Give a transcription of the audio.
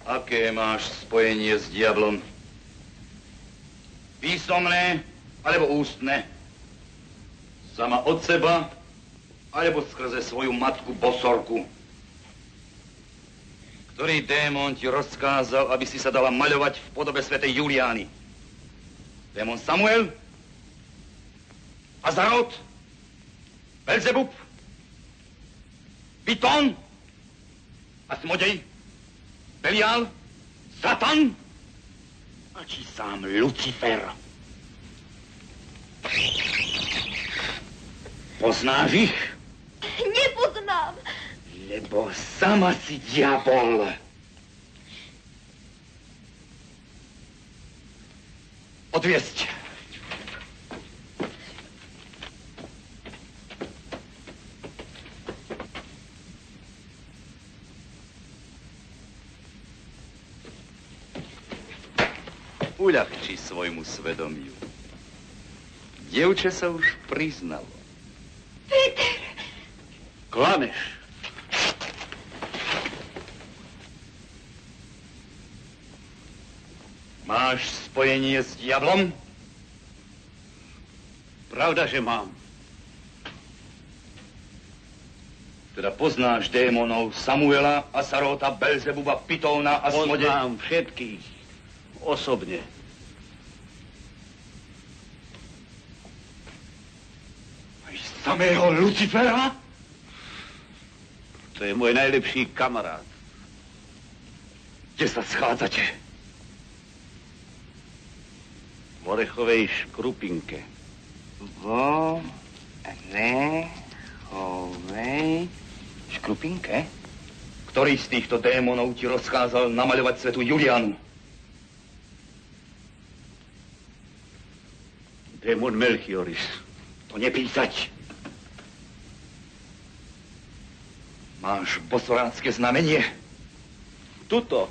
Aké máš spojenie s diablom? Písomné alebo ústne? Sama od seba alebo skrze svoju matku Bosorku? Ktorý démon ti rozkázal, aby si sa dala maľovať v podobe svätej Juliány? Démon Samuel? Azarot? Belzebub? Python? Asmodej? Belial? Satan? A či sám Lucifer? Poznáš ich? Nepoznám. Lebo sama si diabol. Odviesť. Uľahči svojmu svedomiu. Dievče sa už priznalo. Peter! Klameš. Máš spojenie s diablom? Pravda, že mám. Teda poznáš démonov Samuela, Asarota, Belzebuba, Pythona a Smode? Poznám všetkých. Osobne. Aj samého Lucifera? To je môj najlepší kamarát. Kde sa schádzate? V Orechovej škrupinke. V Orechovej škrupinke? Ktorý z týchto démonov ti rozkázal namaľovať svätú Juliánu? Démon Melchioris. To nepísať. Máš bosorácké znamenie? Tuto.